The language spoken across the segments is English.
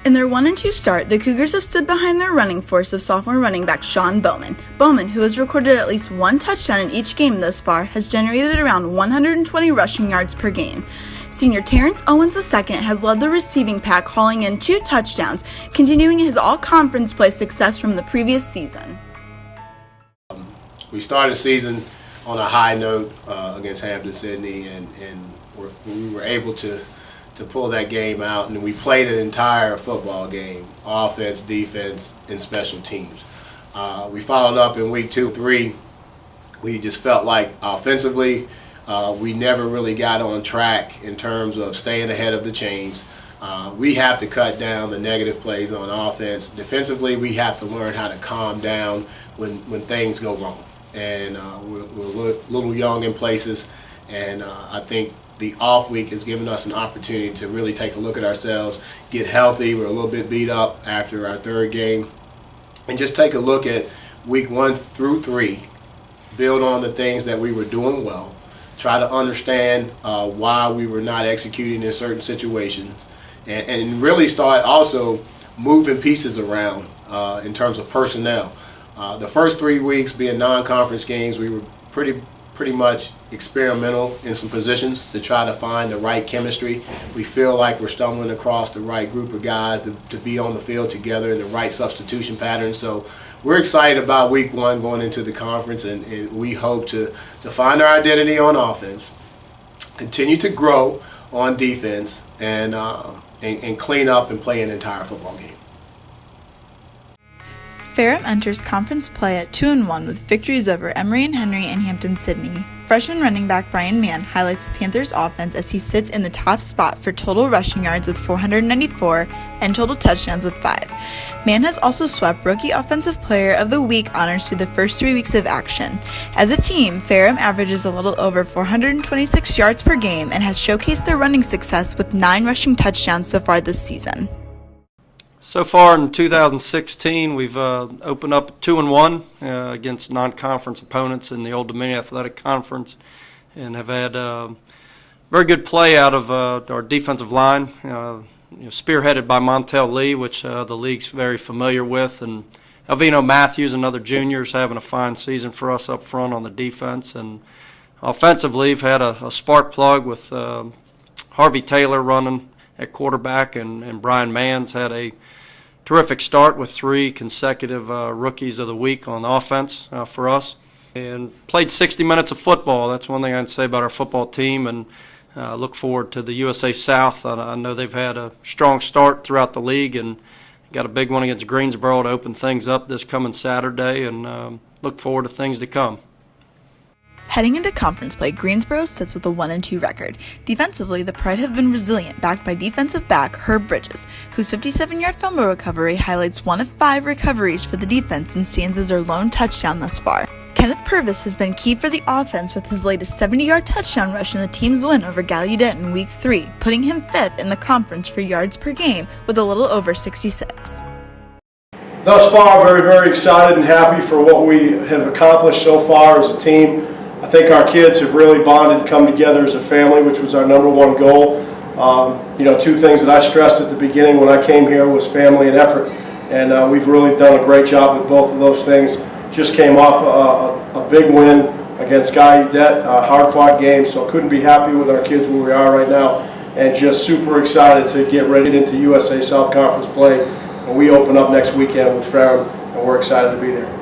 In their 1-2 start, the Cougars have stood behind their running force of sophomore running back Sean Bowman. Bowman, who has recorded at least one touchdown in each game thus far, has generated around 120 rushing yards per game. Senior Terrence Owens II has led the receiving pack, hauling in 2 touchdowns, continuing his all-conference play success from the previous season. We started the season on a high note against Hampton-Sydney, and we were able to pull that game out, and we played an entire football game, offense, defense, and special teams. We followed up in week 2, 3. We just felt like offensively we never really got on track in terms of staying ahead of the chains. We have to cut down the negative plays on offense. Defensively, we have to learn how to calm down when things go wrong. And we're a little young in places, and I think the off week has given us an opportunity to really take a look at ourselves, get healthy. We're a little bit beat up after our 3rd game, and just take a look at week 1 through 3, build on the things that we were doing well, try to understand why we were not executing in certain situations, and really start also moving pieces around in terms of personnel. The first 3 weeks being non-conference games, we were pretty much experimental in some positions to try to find the right chemistry. We feel like we're stumbling across the right group of guys to be on the field together and the right substitution patterns. So we're excited about week 1 going into the conference, and we hope to find our identity on offense, continue to grow on defense, and clean up and play an entire football game. Ferrum enters conference play at 2-1 with victories over Emory and Henry and Hampton-Sydney. Freshman running back Brian Mann highlights the Panthers' offense as he sits in the top spot for total rushing yards with 494 and total touchdowns with 5. Mann has also swept Rookie Offensive Player of the Week honors through the first 3 weeks of action. As a team, Ferrum averages a little over 426 yards per game and has showcased their running success with 9 rushing touchdowns so far this season. So far in 2016, we've opened up 2-1 against non-conference opponents in the Old Dominion Athletic Conference, and have had very good play out of our defensive line, spearheaded by Montel Lee, which the league's very familiar with, and Alvino Matthews, another junior, is having a fine season for us up front on the defense. And offensively, we've had a spark plug with Harvey Taylor running at quarterback, and Brian Mann's had a terrific start with 3 consecutive Rookies of the Week on offense for us, and played 60 minutes of football. That's one thing I'd say about our football team, and look forward to the USA South. I know they've had a strong start throughout the league, and got a big one against Greensboro to open things up this coming Saturday, and look forward to things to come. Heading into conference play, Greensboro sits with a 1-2 record. Defensively, the Pride have been resilient, backed by defensive back Herb Bridges, whose 57-yard fumble recovery highlights 1 of 5 recoveries for the defense and stands as their lone touchdown thus far. Kenneth Purvis has been key for the offense with his latest 70-yard touchdown rush in the team's win over Gallaudet in Week 3, putting him 5th in the conference for yards per game with a little over 66. Thus far, very, very excited and happy for what we have accomplished so far as a team. I think our kids have really bonded and come together as a family, which was our #1 goal. 2 things that I stressed at the beginning when I came here was family and effort, and we've really done a great job with both of those things. Just came off a big win against Gallaudet, a hard-fought game, so couldn't be happy with our kids where we are right now, and just super excited to get ready into USA South Conference play. And we open up next weekend with Ferrum, and we're excited to be there.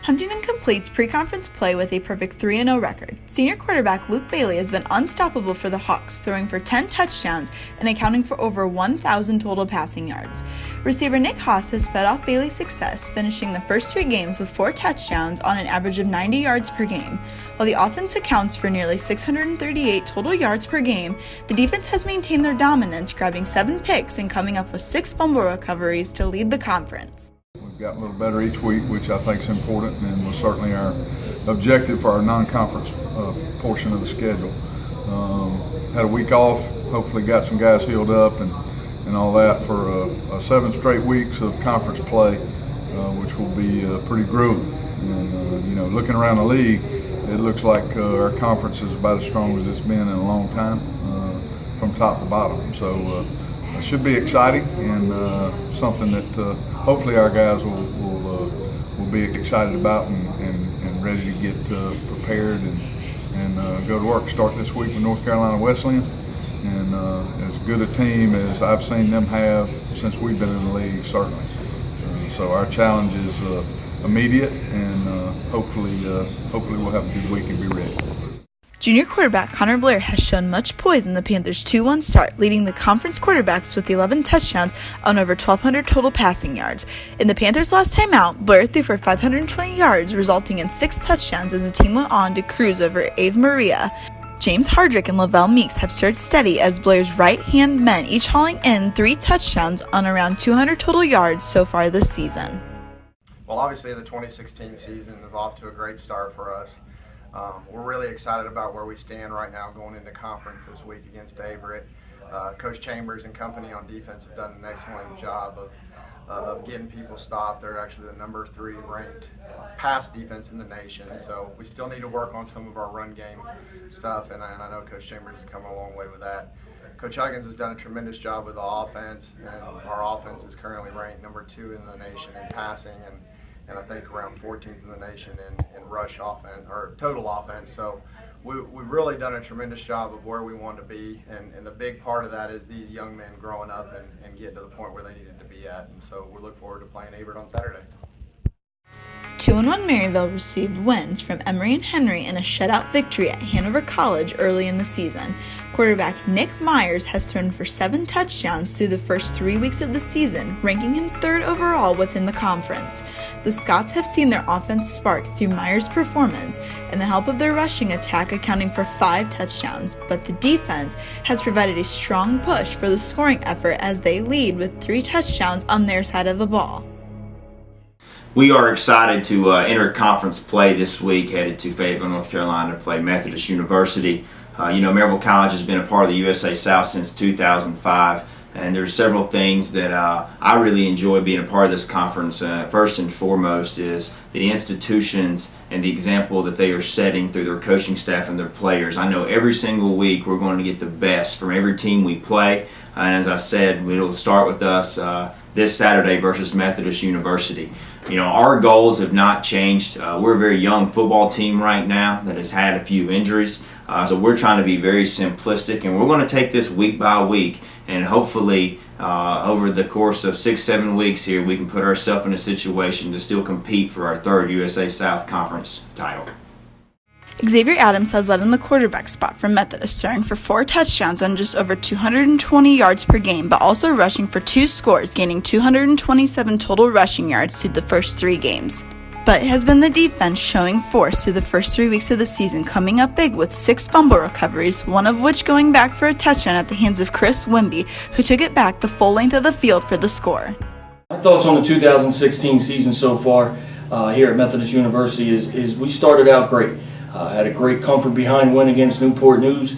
Huntington completes pre-conference play with a perfect 3-0 record. Senior quarterback Luke Bailey has been unstoppable for the Hawks, throwing for 10 touchdowns and accounting for over 1,000 total passing yards. Receiver Nick Haas has fed off Bailey's success, finishing the first 3 games with 4 touchdowns on an average of 90 yards per game. While the offense accounts for nearly 638 total yards per game, the defense has maintained their dominance, grabbing 7 picks and coming up with 6 fumble recoveries to lead the conference. We've gotten a little better each week, which I think is important, and was certainly our objective for our non-conference portion of the schedule. Had a week off, hopefully got some guys healed up and all that for 7 straight weeks of conference play, which will be pretty grueling. And looking around the league, it looks like our conference is about as strong as it's been in a long time, from top to bottom. So it should be exciting and something that hopefully our guys will be excited about and ready to get prepared and go to work. Start this week with North Carolina Wesleyan, and as good a team as I've seen them have since we've been in the league, certainly. So our challenge is immediate, and hopefully we'll have a good week and be ready. Junior quarterback Connor Blair has shown much poise in the Panthers' 2-1 start, leading the conference quarterbacks with 11 touchdowns on over 1,200 total passing yards. In the Panthers' last time out, Blair threw for 520 yards, resulting in 6 touchdowns as the team went on to cruise over Ave Maria. James Hardrick and Lavelle Meeks have stood steady as Blair's right-hand men, each hauling in 3 touchdowns on around 200 total yards so far this season. Well, obviously the 2016 season is off to a great start for us. We're really excited about where we stand right now going into conference this week against Averett. Coach Chambers and company on defense have done an excellent job of getting people stopped. They're actually the number 3 ranked pass defense in the nation, so we still need to work on some of our run game stuff, and I know Coach Chambers has come a long way with that. Coach Huggins has done a tremendous job with the offense, and our offense is currently ranked number 2 in the nation in passing, and I think around 14th in the nation in rush offense, or total offense. So we've really done a tremendous job of where we want to be, and the big part of that is these young men growing up and getting to the point where they needed to be at. And so we look forward to playing Averett on Saturday. 2-1 Maryville received wins from Emory and Henry in a shutout victory at Hanover College early in the season. Quarterback Nick Myers has thrown for 7 touchdowns through the first 3 weeks of the season, ranking him 3rd overall within the conference. The Scots have seen their offense spark through Myers' performance and the help of their rushing attack, accounting for 5 touchdowns, but the defense has provided a strong push for the scoring effort as they lead with 3 touchdowns on their side of the ball. We are excited to enter conference play this week, headed to Fayetteville, North Carolina to play Methodist University. Maryville College has been a part of the USA South since 2005, and there's several things that I really enjoy being a part of this conference. First and foremost is the institutions and the example that they are setting through their coaching staff and their players. I know every single week we're going to get the best from every team we play, and as I said, it'll start with us this Saturday versus Methodist University. Our goals have not changed. We're a very young football team right now that has had a few injuries. So we're trying to be very simplistic, and we're going to take this week by week, and hopefully over the course of 6-7 weeks here, we can put ourselves in a situation to still compete for our 3rd USA South Conference title. Xavier Adams has led in the quarterback spot for Methodist, throwing for 4 touchdowns on just over 220 yards per game, but also rushing for 2 scores, gaining 227 total rushing yards through the first 3 games. But it has been the defense showing force through the first 3 weeks of the season, coming up big with 6 fumble recoveries, one of which going back for a touchdown at the hands of Chris Wimby, who took it back the full length of the field for the score. My thoughts on the 2016 season so far here at Methodist University is we started out great. Had a great comfort behind win against Newport News.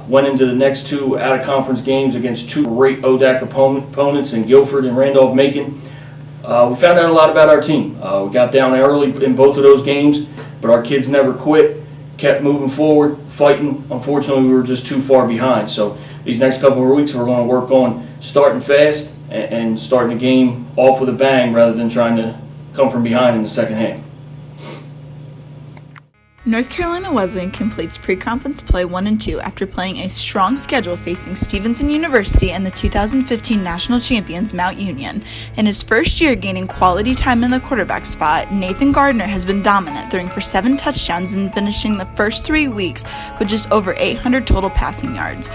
Went into the next 2 out-of-conference games against 2 great ODAC opponents in Guilford and Randolph-Macon. We found out a lot about our team. We got down early in both of those games, but our kids never quit, kept moving forward, fighting. Unfortunately, we were just too far behind. So these next couple of weeks, we're going to work on starting fast and starting the game off with a bang rather than trying to come from behind in the second half. North Carolina Wesleyan completes pre-conference play 1 and 2 after playing a strong schedule facing Stevenson University and the 2015 national champions Mount Union. In his first year gaining quality time in the quarterback spot, Nathan Gardner has been dominant, throwing for 7 touchdowns and finishing the first 3 weeks with just over 800 total passing yards.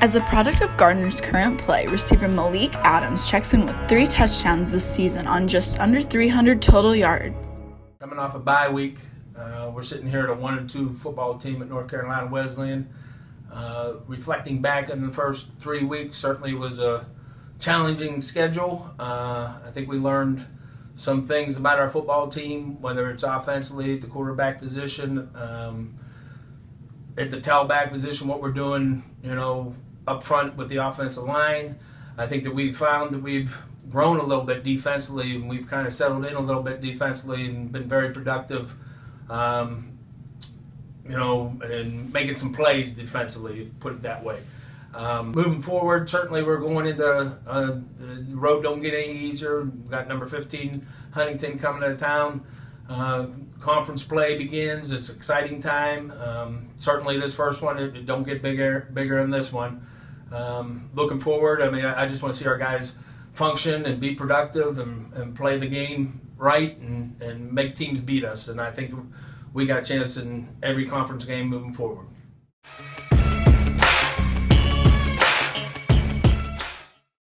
As a product of Gardner's current play, receiver Malik Adams checks in with 3 touchdowns this season on just under 300 total yards. Coming off a bye week, we're sitting here at a 1-2 football team at North Carolina Wesleyan. Reflecting back on the first 3 weeks, certainly was a challenging schedule. I think we learned some things about our football team, whether it's offensively at the quarterback position, at the tailback position, what we're doing, up front with the offensive line. I think that we've found that we've grown a little bit defensively, and we've kind of settled in a little bit defensively and been very productive. And making some plays defensively, put it that way. Moving forward, certainly we're going into the road don't get any easier. We've got number 15 Huntington coming to town. Conference play begins. It's an exciting time. Certainly this first one, it don't get bigger than this one. Looking forward, I mean, I just want to see our guys function and be productive and play the game right and make teams beat us. And I think we got a chance in every conference game moving forward.